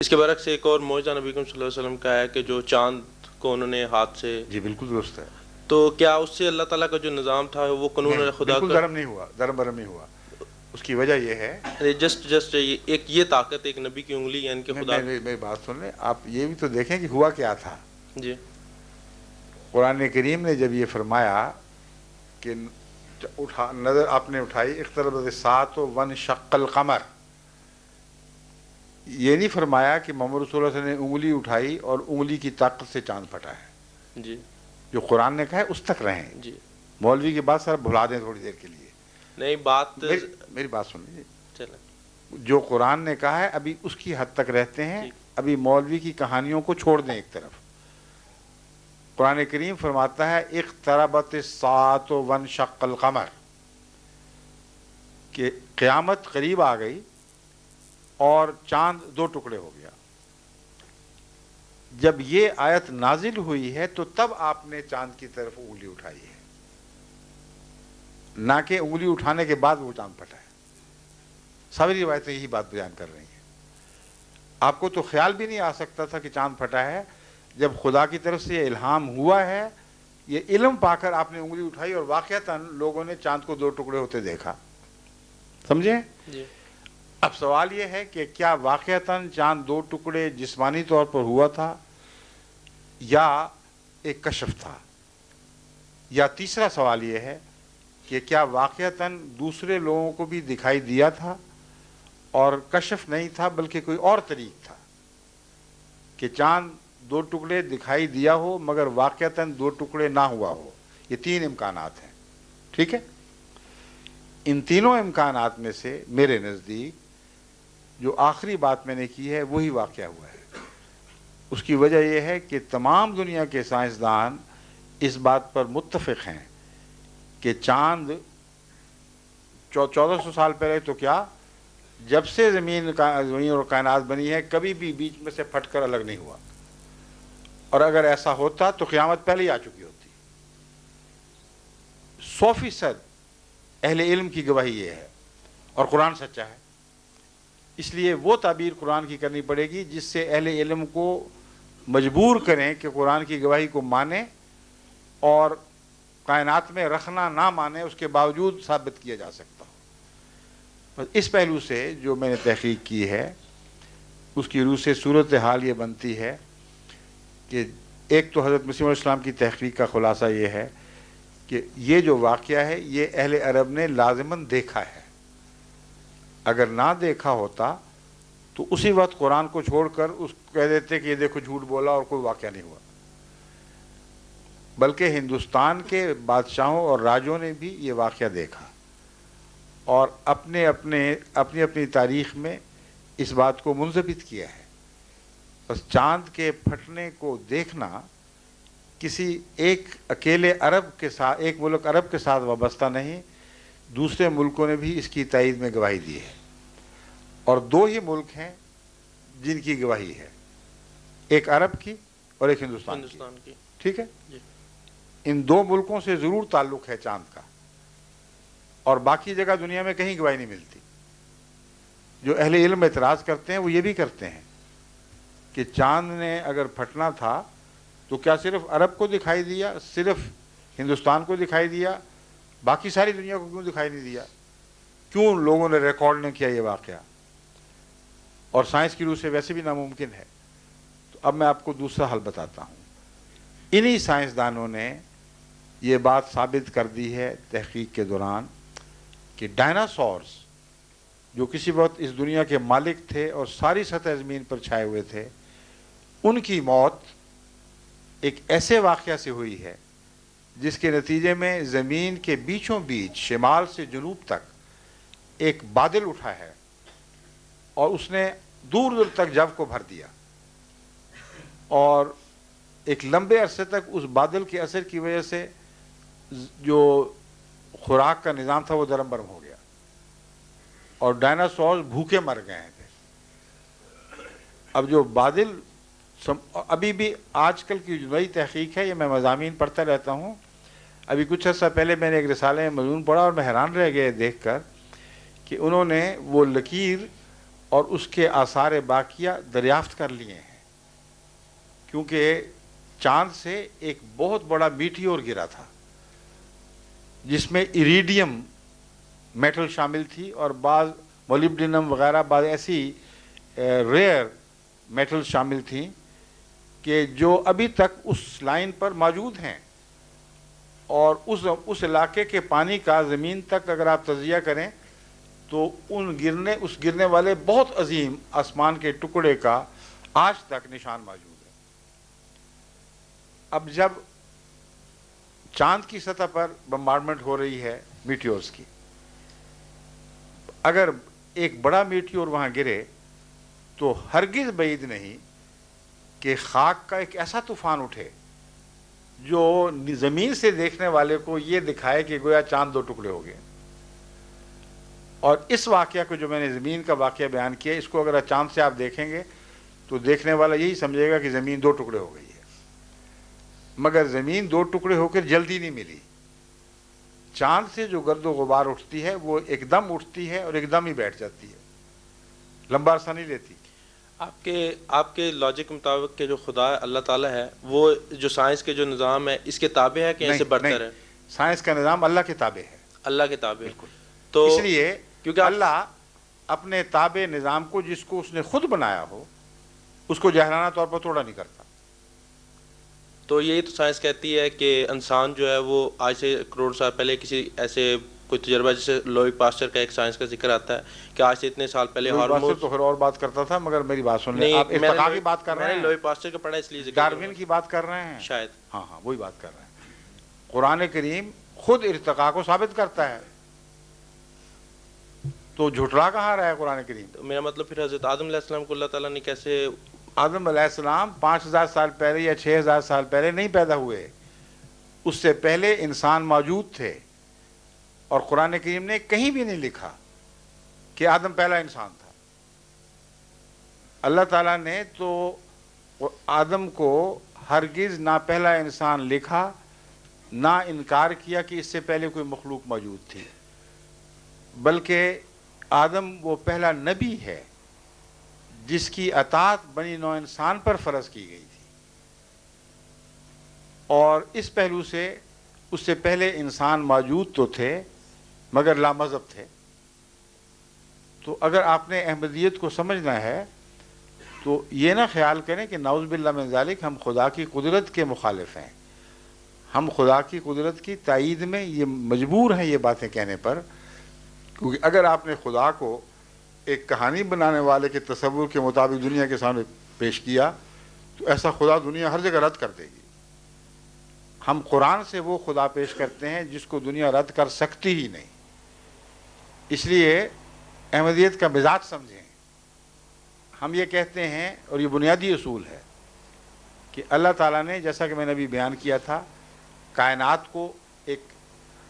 اس کے برعکس ایک اور معجزہ نبی کریم صلی اللہ علیہ وسلم کا ہے کہ جو چاند کو انہوں نے ہاتھ سے، جی بالکل درست ہے. تو کیا اس سے اللہ تعالیٰ کا جو نظام تھا وہ قانون نہیں خدا بالکل کا دھرم نہیں ہوا، دھرم برم نہیں ہوا. اس کی وجہ یہ ہے، جسٹ ایک یہ طاقت ایک نبی کی انگلی یعنی کہ خدا. میری بات سن لیں آپ، یہ بھی تو دیکھیں کہ ہوا کیا تھا. جی قرآن کریم نے جب یہ فرمایا کہ نظر آپ نے اٹھائی، اقتربت الساعۃ وانشق القمر، یہ نہیں فرمایا کہ محمد رسول اللہ صلی اللہ علیہ وسلم نے انگلی اٹھائی اور انگلی کی طاقت سے چاند پھٹا ہے. جی جو قرآن نے کہا ہے اس تک رہیں. جی مولوی کی بات سر بھلا دیں تھوڑی دیر کے لیے. نہیں بات میری بات سن لیجیے. چلیں جو قرآن نے کہا ہے ابھی اس کی حد تک رہتے ہیں. ابھی مولوی کی کہانیوں کو چھوڑ دیں ایک طرف. قرآن کریم فرماتا ہے اقتربت الساعۃ وانشق القمر، کہ قیامت قریب آ گئی اور چاند دو ٹکڑے ہو گیا. جب یہ آیت نازل ہوئی ہے تو تب آپ نے چاند کی طرف انگلی اٹھائی ہے، نہ کہ انگلی اٹھانے کے بعد وہ چاند پھٹا ہے. ساری روایتیں یہی بات بیان کر رہی ہیں. آپ کو تو خیال بھی نہیں آ سکتا تھا کہ چاند پھٹا ہے. جب خدا کی طرف سے یہ الہام ہوا ہے، یہ علم پا کر آپ نے انگلی اٹھائی اور واقعتاً لوگوں نے چاند کو دو ٹکڑے ہوتے دیکھا. سمجھیں؟ جی اب سوال یہ ہے کہ کیا واقعتاً چاند دو ٹکڑے جسمانی طور پر ہوا تھا یا ایک کشف تھا؟ یا تیسرا سوال یہ ہے کہ کیا واقعتاً دوسرے لوگوں کو بھی دکھائی دیا تھا اور کشف نہیں تھا بلکہ کوئی اور طریق تھا کہ چاند دو ٹکڑے دکھائی دیا ہو مگر واقعتاً دو ٹکڑے نہ ہوا ہو؟ یہ تین امکانات ہیں. ٹھیک ہے؟ ان تینوں امکانات میں سے میرے نزدیک جو آخری بات میں نے کی ہے وہی واقعہ ہوا ہے. اس کی وجہ یہ ہے کہ تمام دنیا کے سائنسدان اس بات پر متفق ہیں کہ چاند 1400 سال پہلے تو کیا، جب سے زمین اور کائنات بنی ہے کبھی بھی بیچ میں سے پھٹ کر الگ نہیں ہوا. اور اگر ایسا ہوتا تو قیامت پہلے ہی آ چکی ہوتی. 100% اہل علم کی گواہی یہ ہے اور قرآن سچا ہے. اس لیے وہ تعبیر قرآن کی کرنی پڑے گی جس سے اہل علم کو مجبور کریں کہ قرآن کی گواہی کو مانیں اور کائنات میں رکھنا نہ مانیں، اس کے باوجود ثابت کیا جا سکتا ہو. بس اس پہلو سے جو میں نے تحقیق کی ہے اس کی روح سے صورتحال یہ بنتی ہے کہ ایک تو حضرت مسیح علیہ السلام کی تحقیق کا خلاصہ یہ ہے کہ یہ جو واقعہ ہے یہ اہل عرب نے لازماً دیکھا ہے. اگر نہ دیکھا ہوتا تو اسی وقت قرآن کو چھوڑ کر اس کہہ دیتے کہ یہ دیکھو جھوٹ بولا اور کوئی واقعہ نہیں ہوا. بلکہ ہندوستان کے بادشاہوں اور راجوں نے بھی یہ واقعہ دیکھا اور اپنی اپنی تاریخ میں اس بات کو منضبط کیا ہے. بس چاند کے پھٹنے کو دیکھنا کسی ایک اکیلے عرب کے ساتھ، ایک ملک عرب کے ساتھ وابستہ نہیں، دوسرے ملکوں نے بھی اس کی تائید میں گواہی دی ہے. اور دو ہی ملک ہیں جن کی گواہی ہے، ایک عرب کی اور ایک ہندوستان کی. ٹھیک ہے؟ ان دو ملکوں سے ضرور تعلق ہے چاند کا، اور باقی جگہ دنیا میں کہیں گواہی نہیں ملتی. جو اہل علم اعتراض کرتے ہیں وہ یہ بھی کرتے ہیں کہ چاند نے اگر پھٹنا تھا تو کیا صرف عرب کو دکھائی دیا، صرف ہندوستان کو دکھائی دیا، باقی ساری دنیا کو کیوں دکھائی نہیں دیا؟ کیوں لوگوں نے ریکارڈ نہیں کیا یہ واقعہ؟ اور سائنس کی روح سے ویسے بھی ناممکن ہے. تو اب میں آپ کو دوسرا حل بتاتا ہوں. انہی سائنسدانوں نے یہ بات ثابت کر دی ہے تحقیق کے دوران کہ ڈائناسورس جو کسی وقت اس دنیا کے مالک تھے اور ساری سطح زمین پر چھائے ہوئے تھے، ان کی موت ایک ایسے واقعہ سے ہوئی ہے جس کے نتیجے میں زمین کے بیچوں بیچ شمال سے جنوب تک ایک بادل اٹھا ہے اور اس نے دور دور تک جو کو بھر دیا، اور ایک لمبے عرصے تک اس بادل کے اثر کی وجہ سے جو خوراک کا نظام تھا وہ درم برم ہو گیا اور ڈائناسور بھوکے مر گئے تھے. اب جو بادل ابھی بھی آج کل کی جو نئی تحقیق ہے، یہ میں مضامین پڑھتا رہتا ہوں. ابھی کچھ عرصہ پہلے میں نے ایک رسالے میں مضمون پڑھا اور میں حیران رہ گیا دیکھ کر کہ انہوں نے وہ لکیر اور اس کے آثار باقیہ دریافت کر لیے ہیں، کیونکہ چاند سے ایک بہت بڑا میٹیور گرا تھا جس میں ایریڈیم میٹل شامل تھی اور بعض مولیبڈینم وغیرہ بعض ایسی ریئر میٹل شامل تھیں کہ جو ابھی تک اس لائن پر موجود ہیں، اور اس علاقے کے پانی کا زمین تک اگر آپ تجزیہ کریں تو اس گرنے والے بہت عظیم آسمان کے ٹکڑے کا آج تک نشان موجود ہے۔ اب جب چاند کی سطح پر بمبارڈمنٹ ہو رہی ہے میٹیورز کی، اگر ایک بڑا میٹیور وہاں گرے تو ہرگز بعید نہیں کہ خاک کا ایک ایسا طوفان اٹھے جو زمین سے دیکھنے والے کو یہ دکھائے کہ گویا چاند دو ٹکڑے ہو گئے۔ اور اس واقعہ کو جو میں نے زمین کا واقعہ بیان کیا، اس کو اگر چاند سے آپ دیکھیں گے تو دیکھنے والا یہی سمجھے گا کہ زمین دو ٹکڑے ہو گئی ہے، مگر زمین دو ٹکڑے ہو کر جلدی نہیں ملی۔ چاند سے جو گرد و غبار اٹھتی ہے وہ ایک دم اٹھتی ہے اور ایک دم ہی بیٹھ جاتی ہے، لمبا عرصہ نہیں لیتی۔ آپ کے لاجک کے مطابق کہ جو خدا اللہ تعالیٰ ہے وہ جو سائنس کے جو نظام ہے اس کے تابع ہے کہ ایسے برتر ہے؟ سائنس کا نظام اللہ کے تابع ہے، اللہ کے تابع۔ بالکل۔ تو اس لیے کیونکہ اللہ اپنے تابع نظام کو جس کو اس نے خود بنایا ہو اس کو جاہلانہ طور پر توڑا نہیں کرتا۔ تو یہی تو سائنس کہتی ہے کہ انسان جو ہے وہ آج سے کروڑ سال پہلے کسی ایسے کوئی تجربہ، جیسے لوئی پاسچر کا ایک سائنس کا ذکر آتا ہے کہ آج سے اتنے سال پہلے ہارمونز تو خیر اور بات کرتا تھا، مگر میری بات سن لیں، آپ ارتقاء کی بات کر رہے ہیں، لوئی پاسچر کا پڑھا اس لیے ذکر ڈاروین کی بات کر رہے ہیں شاید۔ ہاں وہی بات کر رہے ہیں۔ قرآن کریم خود ارتقاء کو ثابت کرتا ہے، تو جھٹلا کہاں رہا ہے قرآن کریم؟ تو میرا مطلب پھر حضرت آدم علیہ السلام کو اللہ تعالیٰ نے کیسے؟ آدم علیہ السلام 5000 سال پہلے یا 6000 سال پہلے نہیں پیدا ہوئے، اس سے پہلے انسان موجود تھے، اور قرآن کریم نے کہیں بھی نہیں لکھا کہ آدم پہلا انسان تھا۔ اللہ تعالیٰ نے تو آدم کو ہرگز نہ پہلا انسان لکھا، نہ انکار کیا کہ اس سے پہلے کوئی مخلوق موجود تھی، بلکہ آدم وہ پہلا نبی ہے جس کی اطاعت بنی نوع انسان پر فرض کی گئی تھی، اور اس پہلو سے اس سے پہلے انسان موجود تو تھے مگر لامذہب تھے۔ تو اگر آپ نے احمدیت کو سمجھنا ہے تو یہ نہ خیال کریں کہ نعوذ باللہ من ذالک ہم خدا کی قدرت کے مخالف ہیں۔ ہم خدا کی قدرت کی تائید میں یہ مجبور ہیں یہ باتیں کہنے پر، کیونکہ اگر آپ نے خدا کو ایک کہانی بنانے والے کے تصور کے مطابق دنیا کے سامنے پیش کیا تو ایسا خدا دنیا ہر جگہ رد کر دے گی۔ ہم قرآن سے وہ خدا پیش کرتے ہیں جس کو دنیا رد کر سکتی ہی نہیں۔ اس لیے احمدیت کا مزاج سمجھیں۔ ہم یہ کہتے ہیں، اور یہ بنیادی اصول ہے، کہ اللہ تعالیٰ نے جیسا کہ میں نے ابھی بیان کیا تھا کائنات کو ایک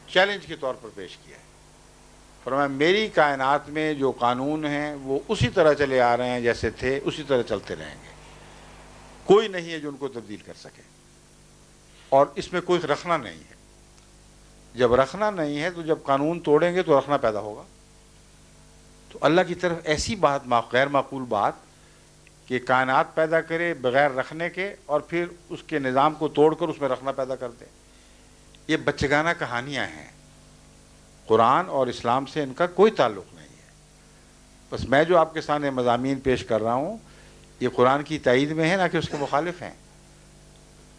چیلنج کے طور پر پیش کیا ہے۔ فرمایا میری کائنات میں جو قانون ہیں وہ اسی طرح چلے آ رہے ہیں جیسے تھے، اسی طرح چلتے رہیں گے، کوئی نہیں ہے جو ان کو تبدیل کر سکے، اور اس میں کوئی رخنا نہیں ہے۔ جب رخنا نہیں ہے تو جب قانون توڑیں گے تو رخنا پیدا ہوگا۔ تو اللہ کی طرف ایسی بات غیر معقول بات کہ کائنات پیدا کرے بغیر رکھنے کے اور پھر اس کے نظام کو توڑ کر اس میں رکھنا پیدا کر دے، یہ بچگانہ کہانیاں ہیں۔ قرآن اور اسلام سے ان کا کوئی تعلق نہیں ہے۔ بس میں جو آپ کے سامنے مضامین پیش کر رہا ہوں یہ قرآن کی تائید میں ہے، نہ کہ اس کے مخالف ہیں۔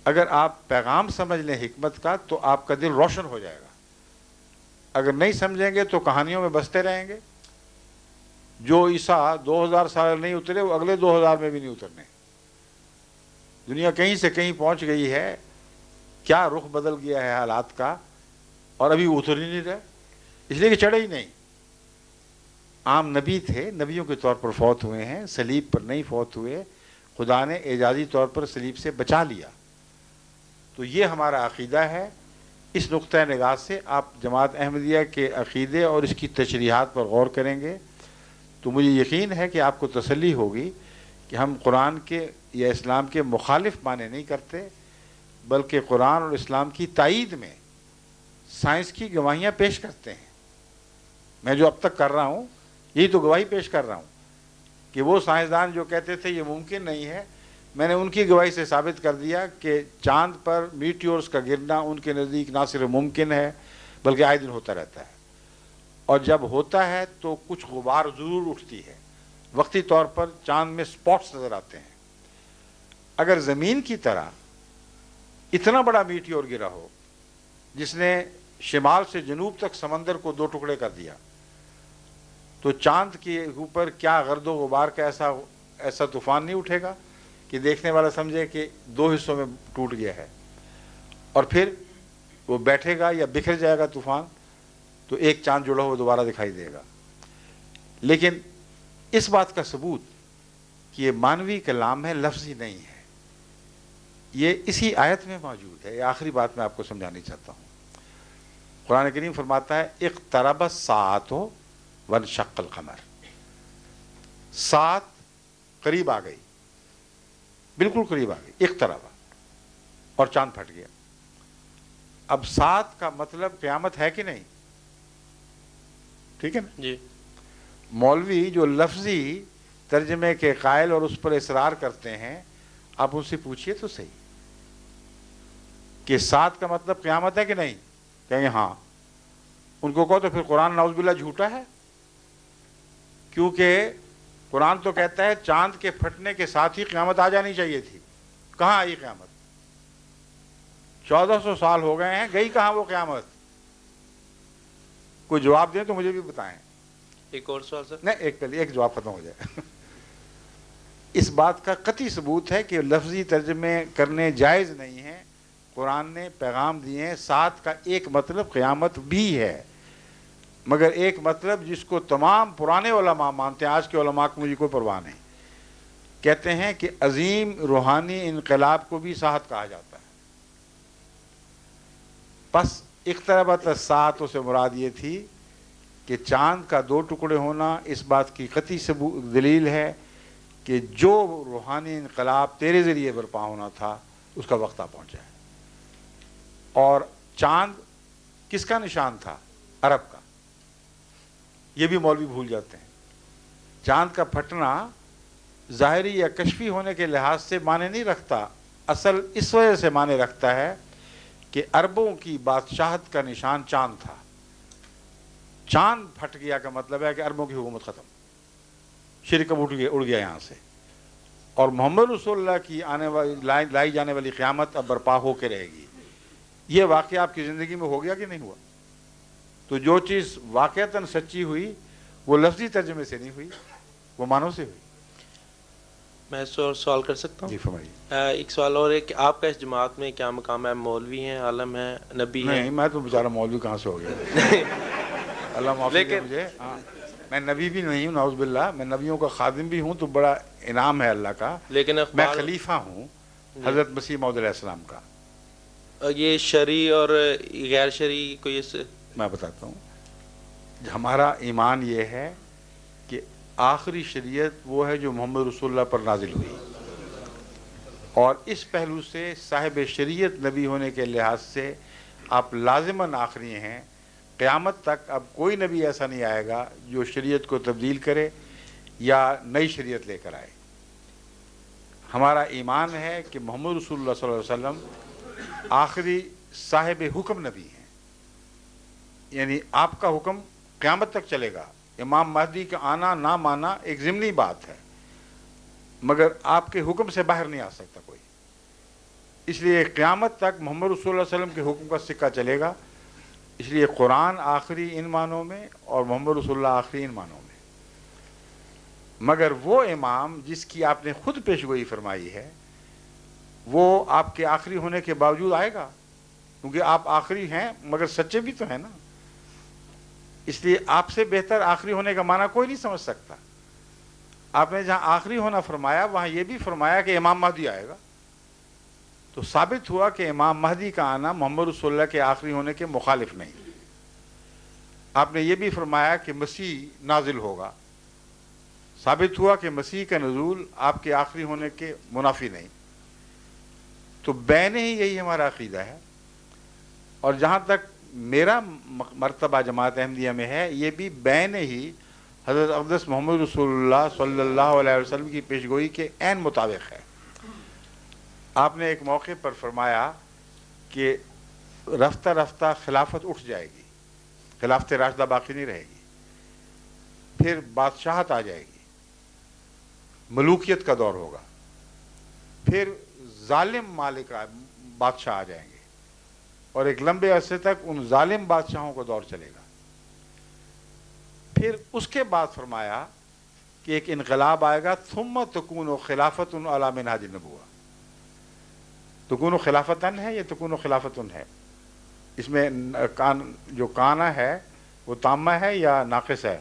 اگر آپ پیغام سمجھ لیں حکمت کا تو آپ کا دل روشن ہو جائے گا، اگر نہیں سمجھیں گے تو کہانیوں میں بستے رہیں گے۔ جو عیسیٰ 2000 سال نہیں اترے وہ اگلے 2000 میں بھی نہیں اترنے۔ دنیا کہیں سے کہیں پہنچ گئی ہے، کیا رخ بدل گیا ہے حالات کا، اور ابھی اتر ہی نہیں رہے، اس لیے کہ چڑھے ہی نہیں۔ عام نبی تھے، نبیوں کے طور پر فوت ہوئے ہیں، صلیب پر نہیں فوت ہوئے، خدا نے اعجازی طور پر صلیب سے بچا لیا۔ تو یہ ہمارا عقیدہ ہے۔ اس نقطہ نگاہ سے آپ جماعت احمدیہ کے عقیدے اور اس کی تشریحات پر غور کریں گے تو مجھے یقین ہے کہ آپ کو تسلی ہوگی کہ ہم قرآن کے یا اسلام کے مخالف معنی نہیں کرتے، بلکہ قرآن اور اسلام کی تائید میں سائنس کی گواہیاں پیش کرتے ہیں۔ میں جو اب تک کر رہا ہوں یہی تو گواہی پیش کر رہا ہوں کہ وہ سائنسدان جو کہتے تھے یہ ممکن نہیں ہے، میں نے ان کی گواہی سے ثابت کر دیا کہ چاند پر میٹیورز کا گرنا ان کے نزدیک نہ صرف ممکن ہے بلکہ آئے دن ہوتا رہتا ہے، اور جب ہوتا ہے تو کچھ غبار ضرور اٹھتی ہے، وقتی طور پر چاند میں سپاٹس نظر آتے ہیں۔ اگر زمین کی طرح اتنا بڑا میٹیور گرا ہو جس نے شمال سے جنوب تک سمندر کو 2 ٹکڑے کر دیا، تو چاند کے اوپر کیا گرد و غبار کا ایسا طوفان نہیں اٹھے گا کہ دیکھنے والا سمجھے کہ 2 حصوں میں ٹوٹ گیا ہے، اور پھر وہ بیٹھے گا یا بکھر جائے گا طوفان، تو ایک چاند جڑا ہوا دوبارہ دکھائی دے گا۔ لیکن اس بات کا ثبوت کہ یہ مانوی کلام ہے، لفظی نہیں ہے، یہ اسی آیت میں موجود ہے۔ یہ آخری بات میں آپ کو سمجھانی چاہتا ہوں۔ قرآن کریم فرماتا ہے اقترب الساعۃ وانشق القمر، ساعت قریب آ گئی، بالکل قریب آ گئی، اقترب، اور چاند پھٹ گیا۔ اب ساعت کا مطلب قیامت ہے کہ نہیں؟ ٹھیک ہے نا جی۔ مولوی جو لفظی ترجمے کے قائل اور اس پر اصرار کرتے ہیں، آپ ان سے پوچھئے تو صحیح کہ ساعت کا مطلب قیامت ہے کہ نہیں؟ کہیں گے ہاں۔ ان کو کہو تو پھر قرآن نعوذ باللہ جھوٹا ہے، کیونکہ قرآن تو کہتا ہے چاند کے پھٹنے کے ساتھ ہی قیامت آ جانی چاہیے تھی۔ کہاں آئی قیامت؟ 1400 سال ہو گئے ہیں، گئی کہاں وہ قیامت؟ کوئی جواب دیں تو مجھے بھی بتائیں۔ ایک اور سوال سر۔ نہیں، ایک جواب ختم ہو جائے۔ اس بات کا قطعی ثبوت ہے کہ لفظی ترجمے کرنے جائز نہیں ہیں۔ قرآن نے پیغام دیے ہیں، ساتھ کا ایک مطلب قیامت بھی ہے، مگر ایک مطلب جس کو تمام پرانے علماء مانتے ہیں، آج کے علماء کو مجھے کوئی پرواہ نہیں، کہتے ہیں کہ عظیم روحانی انقلاب کو بھی ساعت کہا جاتا ہے۔ پس اقتربت الساعۃ سے مراد یہ تھی کہ چاند کا 2 ٹکڑے ہونا اس بات کی قطعی دلیل ہے کہ جو روحانی انقلاب تیرے ذریعے برپا ہونا تھا اس کا وقت آ پہنچا ہے۔ اور چاند کس کا نشان تھا؟ عرب کا۔ یہ بھی مولوی بھول جاتے ہیں۔ چاند کا پھٹنا ظاہری یا کشفی ہونے کے لحاظ سے معنی نہیں رکھتا، اصل اس وجہ سے معنی رکھتا ہے کہ عربوں کی بادشاہت کا نشان چاند تھا۔ چاند پھٹ گیا کا مطلب ہے کہ عربوں کی حکومت ختم، شرک اب اڑ گیا یہاں سے، اور محمد رسول اللہ کی لائی جانے والی قیامت اب برپا ہو کے رہے گی۔ یہ واقعہ آپ کی زندگی میں ہو گیا کہ نہیں ہوا؟ تو جو چیز واقعتاً سچی ہوئی وہ لفظی ترجمے سے نہیں ہوئی، وہ معنوں سے ہوئی۔ میں سوال کر سکتا ہوں؟ جی فرمائیے۔ ایک سوال اور ہے کہ آپ کا اس جماعت میں کیا مقام ہے؟ مولوی ہیں، عالم ہیں، نبی ہیں؟ نہیں، میں تو بیچارہ مولوی کہاں سے ہو گیا؟ اللہ معافی دے مجھے۔ میں نبی بھی نہیں ہوں، نعوذ باللہ، میں نبیوں کا خادم بھی ہوں، تو بڑا انعام ہے اللہ کا۔ لیکن میں خلیفہ ہوں حضرت مسیح موعود علیہ السلام کا۔ یہ شرعی اور غیر شرعی کوئی اس میں بتاتا ہوں، ہمارا ایمان یہ ہے کہ آخری شریعت وہ ہے جو محمد رسول اللہ پر نازل ہوئی، اور اس پہلو سے صاحب شریعت نبی ہونے کے لحاظ سے آپ لازماً آخری ہیں۔ قیامت تک اب کوئی نبی ایسا نہیں آئے گا جو شریعت کو تبدیل کرے یا نئی شریعت لے کر آئے۔ ہمارا ایمان ہے کہ محمد رسول اللہ صلی اللہ علیہ وسلم آخری صاحب حکم نبی ہیں، یعنی آپ کا حکم قیامت تک چلے گا۔ امام مہدی کا آنا نہ مانا ایک ضمنی بات ہے، مگر آپ کے حکم سے باہر نہیں آ سکتا کوئی، اس لیے قیامت تک محمد رسول اللہ علیہ وسلم کے حکم کا سکہ چلے گا۔ اس لیے قرآن آخری ان معنوں میں اور محمد رسول اللہ آخری ان معنوں میں، مگر وہ امام جس کی آپ نے خود پیشگوئی فرمائی ہے وہ آپ کے آخری ہونے کے باوجود آئے گا، کیونکہ آپ آخری ہیں مگر سچے بھی تو ہیں نا، اس لیے آپ سے بہتر آخری ہونے کا معنی کوئی نہیں سمجھ سکتا۔ آپ نے جہاں آخری ہونا فرمایا وہاں یہ بھی فرمایا کہ امام مہدی آئے گا، تو ثابت ہوا کہ امام مہدی کا آنا محمد رسول اللہ کے آخری ہونے کے مخالف نہیں۔ آپ نے یہ بھی فرمایا کہ مسیح نازل ہوگا، ثابت ہوا کہ مسیح کا نزول آپ کے آخری ہونے کے منافی نہیں۔ تو بین ہی یہی ہمارا عقیدہ ہے، اور جہاں تک میرا مرتبہ جماعت احمدیہ میں ہے یہ بھی بین ہی حضرت اقدس محمد رسول اللہ صلی اللہ علیہ وسلم کی پیشگوئی کے عین مطابق ہے۔ آپ نے ایک موقع پر فرمایا کہ رفتہ رفتہ خلافت اٹھ جائے گی، خلافت راشدہ باقی نہیں رہے گی، پھر بادشاہت آ جائے گی، ملوکیت کا دور ہوگا، پھر ظالم مالک بادشاہ آ جائیں گے، اور ایک لمبے عرصے تک ان ظالم بادشاہوں کا دور چلے گا۔ پھر اس کے بعد فرمایا کہ ایک انقلاب آئے گا، ثم تکون خلافت علی منہاج النبوہ۔ تکون خلافتن ہے یا تکون خلافتن ہے؟ اس میں جو کانا ہے وہ تامہ ہے یا ناقص ہے؟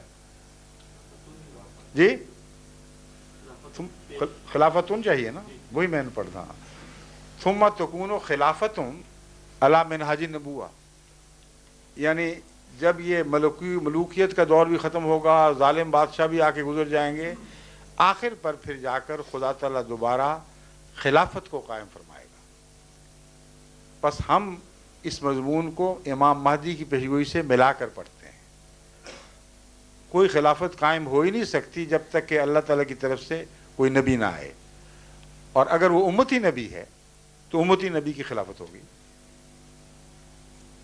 جی خلافتن چاہیے نا، وہی میں نے پڑھا۔ ثم تکون خلافتن علی منہاج النبوہ، یعنی جب یہ ملوکیت کا دور بھی ختم ہوگا، ظالم بادشاہ بھی آ کے گزر جائیں گے، آخر پر پھر جا کر خدا تعالیٰ دوبارہ خلافت کو قائم فرمائے گا۔ بس ہم اس مضمون کو امام مہدی کی پیشگوئی سے ملا کر پڑھتے ہیں۔ کوئی خلافت قائم ہو ہی نہیں سکتی جب تک کہ اللہ تعالیٰ کی طرف سے کوئی نبی نہ آئے، اور اگر وہ امتی نبی ہے تو امتی نبی کی خلافت ہوگی۔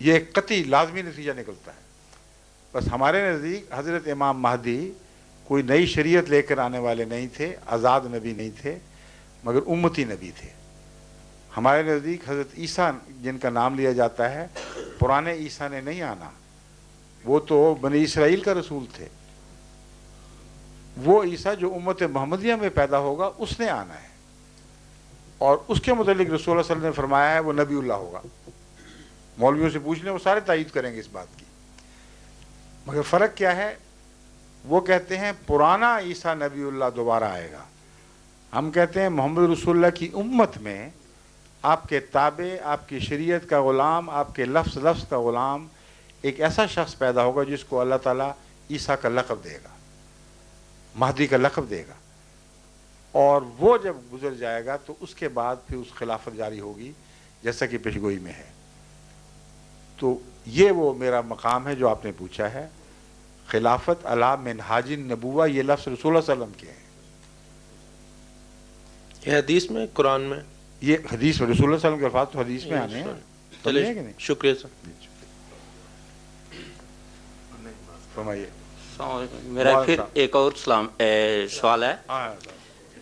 یہ ایک قطعی لازمی نتیجہ نکلتا ہے۔ بس ہمارے نزدیک حضرت امام مہدی کوئی نئی شریعت لے کر آنے والے نہیں تھے، آزاد نبی نہیں تھے، مگر امتی نبی تھے۔ ہمارے نزدیک حضرت عیسیٰ جن کا نام لیا جاتا ہے، پرانے عیسیٰ نے نہیں آنا، وہ تو بنی اسرائیل کا رسول تھے۔ وہ عیسیٰ جو امت محمدیہ میں پیدا ہوگا اس نے آنا ہے، اور اس کے متعلق رسول اللہ صلی اللہ علیہ وسلم نے فرمایا ہے وہ نبی اللہ ہوگا۔ مولویوں سے پوچھ لیں، وہ سارے تائید کریں گے اس بات کی۔ مگر فرق کیا ہے؟ وہ کہتے ہیں پرانا عیسیٰ نبی اللہ دوبارہ آئے گا، ہم کہتے ہیں محمد رسول اللہ کی امت میں آپ کے تابع، آپ کی شریعت کا غلام، آپ کے لفظ کا غلام ایک ایسا شخص پیدا ہوگا جس کو اللہ تعالیٰ عیسیٰ کا لقب دے گا، مہدی کا لقب دے گا، اور وہ جب گزر جائے گا تو اس کے بعد پھر اس خلافت جاری ہوگی جیسا کہ پیشگوئی میں ہے۔ تو یہ وہ میرا مقام ہے جو آپ نے پوچھا ہے، خلافت علی منہاج النبوہ، یہ لفظ رسول اللہ صلی اللہ علیہ وسلم کے ہیں۔ یہ حدیث میں، قرآن میں، یہ حدیث میں رسول اللہ صلی اللہ علیہ وسلم کے الفاظ تو حدیث میں آنے ہیں، چلے کہ نہیں؟ شکریہ سر۔ فرمائیے۔ السلام علیکم۔ میرا پھر ایک اور سوال ہے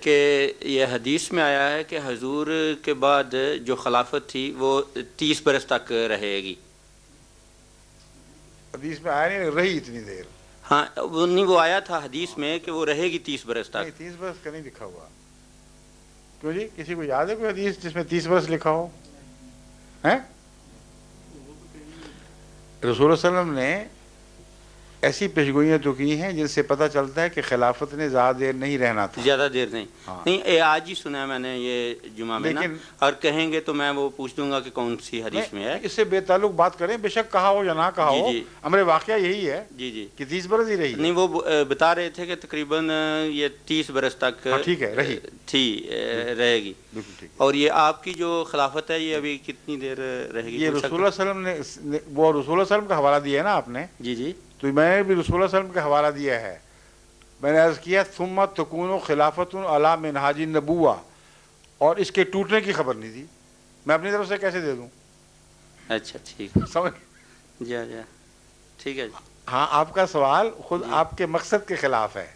کہ یہ حدیث میں آیا ہے کہ حضور کے بعد جو خلافت تھی وہ 30 برس تک رہے گی۔ حدیث میں آیا نہیں، رہی اتنی دیر۔ ہاں وہ نہیں، وہ آیا تھا حدیث میں کہ وہ رہے گی 30 برس نہیں، تک۔ 30 برس کا نہیں لکھا ہوا۔ کیوں جی، کسی کو یاد ہے کوئی حدیث جس میں 30 برس لکھا ہو؟ ہیں؟ رسول اللہ صلی اللہ علیہ وسلم نے ایسی پیشگوئیاں تو کی ہیں جن سے پتہ چلتا ہے کہ خلافت نے زیادہ دیر نہیں رہنا تھا۔ زیادہ دیر نہیں۔ ہاں۔ نہیں، آج ہی سنا ہے میں نے یہ جمعہ میں نا، اور کہیں گے تو میں وہ پوچھ دوں گا کہ کون سی حدیث میں ہے۔ اس سے بے تعلق بات کریں، بے شک کہا ہو یا نہ کہا ہو، جی۔ امر واقعہ یہی ہے جی جی، کہ 30 برس ہی رہی ہے۔ نہیں وہ بتا رہے تھے کہ تقریباً یہ 30 برس تک ٹھیک ہے، رہی تھی، رہے گی۔ بالکل ٹھیک۔ اور یہ آپ کی جو خلافت ہے یہ ابھی کتنی دیر رہے گی؟ یہ رسول اللہ صلی اللہ علیہ وسلم نے، وہ رسول اللہ صلی اللہ علیہ وسلم کا حوالہ دیا ہے نا آپ نے، جی جی، تو میں نے بھی رسول اللہ صلی اللہ علیہ وسلم کا حوالہ دیا ہے۔ میں نے عرض کیا ثم تکون خلافت علی منہاج النبوہ، اور اس کے ٹوٹنے کی خبر نہیں تھی، میں اپنی طرف سے کیسے دے دوں؟ اچھا ٹھیک ہے، سمجھ؟ جی جی ٹھیک ہے جی۔ ہاں، آپ کا سوال خود آپ کے مقصد کے خلاف ہے۔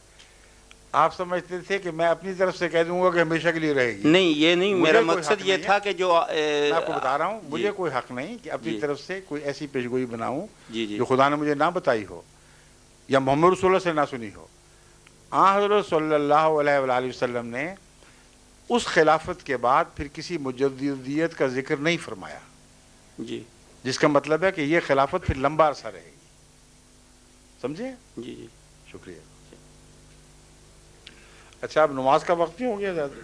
آپ سمجھتے تھے کہ میں اپنی طرف سے کہہ دوں گا کہ ہمیشہ کے لیے رہے گی۔ نہیں یہ نہیں، میرا مقصد یہ تھا کہ جو میں آپ کو بتا رہا ہوں، مجھے کوئی حق نہیں کہ اپنی طرف سے کوئی ایسی پیشگوئی بناؤں جو خدا نے مجھے نہ بتائی ہو یا محمد رسول اللہ سے نہ سنی ہو۔ حضرت صلی اللہ علیہ وآلہ وسلم نے اس خلافت کے بعد پھر کسی مجددیت کا ذکر نہیں فرمایا، جی، جس کا مطلب ہے کہ یہ خلافت پھر لمبا عرصہ رہے گی۔ سمجھے؟ جی جی، شکریہ۔ اچھا، اب نماز کا وقت بھی ہو گیا زیادہ۔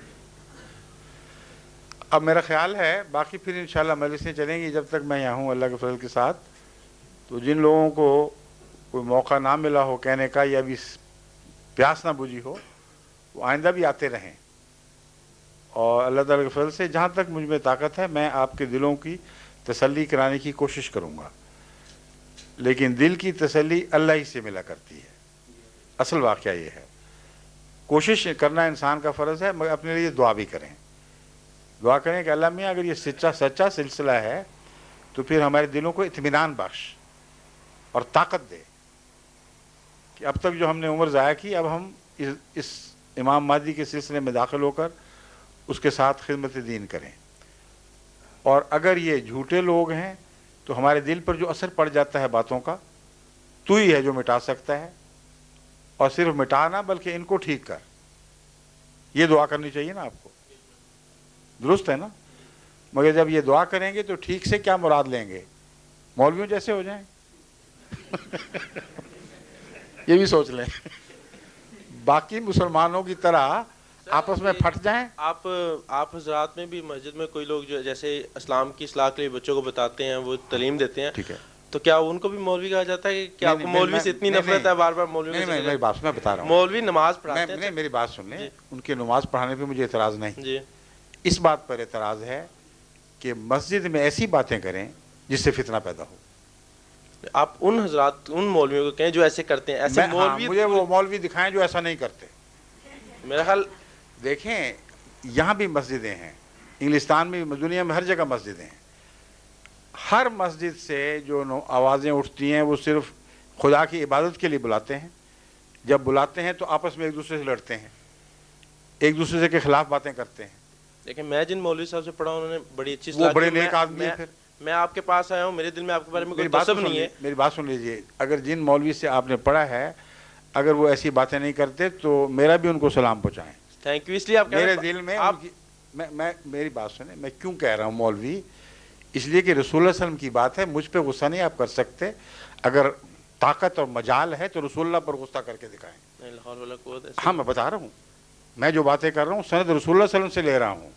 اب میرا خیال ہے باقی پھر انشاءاللہ مجلسیں چلیں گی جب تک میں یہاں ہوں اللہ کے فضل کے ساتھ۔ تو جن لوگوں کو کوئی موقع نہ ملا ہو کہنے کا یا ابھی پیاس نہ بجھی ہو، وہ آئندہ بھی آتے رہیں، اور اللہ تعالیٰ کے فضل سے جہاں تک مجھ میں طاقت ہے میں آپ کے دلوں کی تسلی کرانے کی کوشش کروں گا، لیکن دل کی تسلی اللہ ہی سے ملا کرتی ہے۔ اصل واقعہ یہ ہے. کوشش کرنا انسان کا فرض ہے، مگر اپنے لیے دعا بھی کریں. دعا کریں کہ اللہ میاں اگر یہ سچا سلسلہ ہے تو پھر ہمارے دلوں کو اطمینان بخش اور طاقت دے کہ اب تک جو ہم نے عمر ضائع کی، اب ہم اس امام مہدی کے سلسلے میں داخل ہو کر اس کے ساتھ خدمت دین کریں. اور اگر یہ جھوٹے لوگ ہیں تو ہمارے دل پر جو اثر پڑ جاتا ہے باتوں کا، تو ہی ہے جو مٹا سکتا ہے. اور صرف مٹانا بلکہ ان کو ٹھیک کر، یہ دعا کرنی چاہیے نا آپ کو. درست ہے نا؟ مگر جب یہ دعا کریں گے تو ٹھیک سے کیا مراد لیں گے؟ مولویوں جیسے ہو جائیں. یہ بھی سوچ لیں. باقی مسلمانوں کی طرح آپس میں پھٹ جائیں. آپ حضرات میں بھی مسجد میں کوئی لوگ جو جیسے اسلام کی اصلاح کے لیے بچوں کو بتاتے ہیں، وہ تعلیم دیتے ہیں، ٹھیک ہے، تو کیا ان کو بھی مولوی کہا جاتا ہے کہ آپ کو مولوی سے اتنی نفرت ہے بار بار مولوی؟ میری بات میں بتا رہا ہوں. مولوی نماز پڑھاتے ہیں. میری بات سن لیں. ان کے نماز پڑھانے پہ مجھے اعتراض نہیں. جی. اس بات پر اعتراض ہے کہ مسجد میں ایسی باتیں کریں جس سے فتنہ پیدا ہو. آپ ان حضرات، ان مولویوں کو کہیں جو ایسے کرتے ہیں. ایسے مولوی مجھے وہ مولوی دکھائیں جو ایسا نہیں کرتے. میرا خیال دیکھیں یہاں بھی مسجدیں ہیں، انگلستان میں بھی، دنیا میں ہر جگہ مسجدیں ہیں. ہر مسجد سے جو آوازیں اٹھتی ہیں وہ صرف خدا کی عبادت کے لیے بلاتے ہیں. جب بلاتے ہیں تو آپس میں ایک دوسرے سے لڑتے ہیں، ایک دوسرے کے خلاف باتیں کرتے ہیں. لیکن میں جن مولوی صاحب سے پڑھا انہوں نے بڑی اچھی وہ بڑے نیک آدمی ہیں. پھر میں آپ کے پاس آیا ہوں، میرے دل میں آپ کے بارے میں کوئی تصور نہیں ہے. میری بات سن لیجئے. اگر جن مولوی سے آپ نے پڑھا ہے اگر وہ ایسی باتیں نہیں کرتے تو میرا بھی ان کو سلام پہنچائیں. Thank you. اس لیے آپ میرے دل میں میری بات سنیں، میں کیوں کہہ رہا ہوں مولوی، اس لیے کہ رسول اللہ علیہ وسلم کی بات ہے. مجھ پہ غصہ نہیں آپ کر سکتے. اگر طاقت اور مجال ہے تو رسول اللہ پر غصہ کر کے دکھائیں. ہاں میں بتا رہا ہوں، میں جو باتیں کر رہا ہوں سند رسول اللہ صلی اللہ علیہ وسلم سے لے رہا ہوں.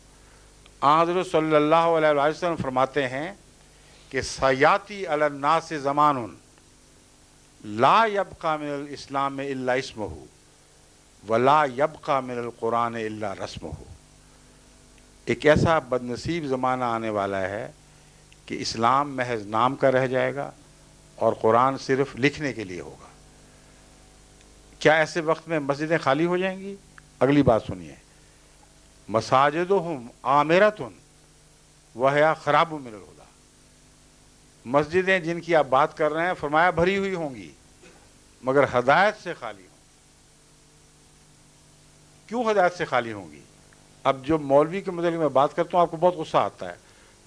حضرت صلی اللہ علیہ وسلم فرماتے ہیں کہ سیاتی علی الناس زمان لا یبقى من الاسلام الا اسمہ ولا یبقى من القرآن الا رسمہ. ایک ایسا بدنصیب زمانہ آنے والا ہے کہ اسلام محض نام کا رہ جائے گا اور قرآن صرف لکھنے کے لیے ہوگا. کیا ایسے وقت میں مسجدیں خالی ہو جائیں گی؟ اگلی بات سنیے. مساجدہم عامرۃ وہی خراب من الہدی. مسجدیں جن کی آپ بات کر رہے ہیں فرمایا بھری ہوئی ہوں گی مگر ہدایت سے خالی ہوں. کیوں ہدایت سے خالی ہوں گی؟ اب جو مولوی کے متعلق میں بات کرتا ہوں آپ کو بہت غصہ آتا ہے،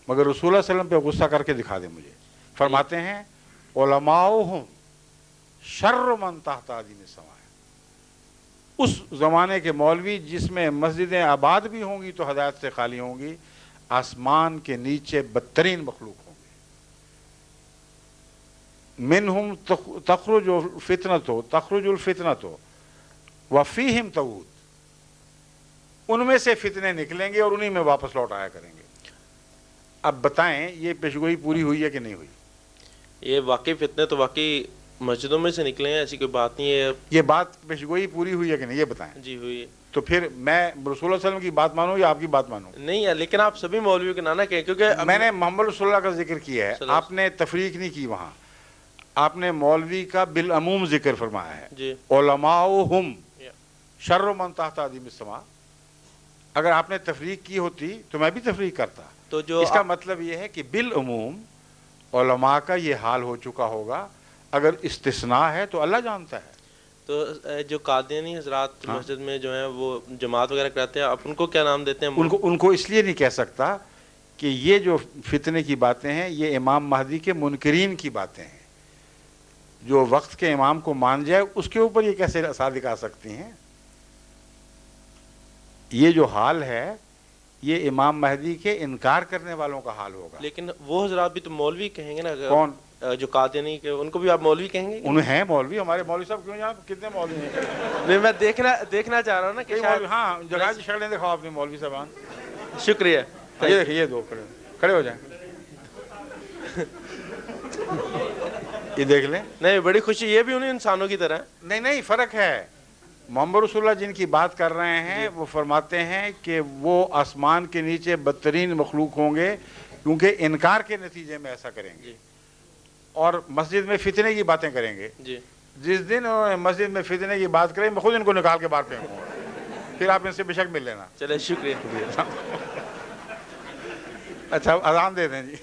مگر رسول اللہ صلی اللہ علیہ وسلم پہ غصہ کر کے دکھا دیں مجھے. فرماتے ہیں علماؤہم شر من تحت ادیم السماء. اس زمانے کے مولوی جس میں مسجدیں آباد بھی ہوں گی تو ہدایت سے خالی ہوں گی، آسمان کے نیچے بدترین مخلوق ہوں گے. منہم تخرج الفتنۃ وفیہم تعود. ان میں سے فتنے نکلیں گے اور انہی میں واپس لوٹ آیا کریں گے. اب بتائیں یہ پیشگوئی پوری ہوئی ہے کہ نہیں ہوئی؟ یہ واقعی فتنے تو واقعی مسجدوں میں سے نکلے ہیں، ایسی کوئی بات نہیں ہے. یہ بات پیشگوئی پوری ہوئی ہے کہ نہیں یہ بتائیں. جی ہوئی ہے. تو پھر میں رسول اللہ صلی اللہ علیہ وسلم کی بات مانوں یا آپ کی بات مانوں؟ نہیں ہے، لیکن آپ سبھی مولویوں کے نانا کہیں، کیونکہ میں نے محمد رسول اللہ کا ذکر کیا ہے، آپ نے تفریق نہیں کی. وہاں آپ نے مولوی کا بالعموم ذکر فرمایا ہے. جی. علماؤہم شر من تحت ادیم السماء. اگر آپ نے تفریق کی ہوتی تو میں بھی تفریق کرتا. تو جو اس کا مطلب یہ ہے کہ بالعموم علماء کا یہ حال ہو چکا ہوگا. اگر استثناء ہے تو اللہ جانتا ہے. تو جو قادیانی حضرات مسجد میں جو ہیں وہ جماعت وغیرہ کراتے ہیں، آپ ان کو کیا نام دیتے ہیں؟ ان کو اس لیے نہیں کہہ سکتا کہ یہ جو فتنے کی باتیں ہیں یہ امام مہدی کے منکرین کی باتیں ہیں. جو وقت کے امام کو مان جائے اس کے اوپر یہ کیسے صادق آ سکتی ہیں؟ یہ جو حال ہے یہ امام مہدی کے انکار کرنے والوں کا حال ہوگا. لیکن وہ حضرات بھی تو مولوی کہیں گے نا. کون؟ جو قادیانی کے، ان کو بھی آپ مولوی کہیں گے؟ انہیں ہیں مولوی. ہمارے مولوی صاحب کیوں یہاں کتنے مولوی ہیں؟ نہیں میں دیکھنا چاہ رہا ہوں نا کہ ہاں جگہ شکلیں دکھاؤ اپنے مولوی صاحبان. شکریہ. یہ دیکھیے یہ دو کھڑے ہو جائیں. یہ دیکھ لیں. نہیں بڑی خوشی، یہ بھی انہیں انسانوں کی طرح. نہیں فرق ہے. محمد رسول اللہ جن کی بات کر رہے ہیں وہ فرماتے ہیں کہ وہ آسمان کے نیچے بدترین مخلوق ہوں گے کیونکہ انکار کے نتیجے میں ایسا کریں گے اور مسجد میں فتنے کی باتیں کریں گے. جی. جس دن انہوں نے مسجد میں فتنے کی بات کریں میں خود ان کو نکال کے باہر پھینکوں گا، پھر آپ ان سے بے شک مل لینا. چلے شکریہ. اچھا اذان دے دیں جی.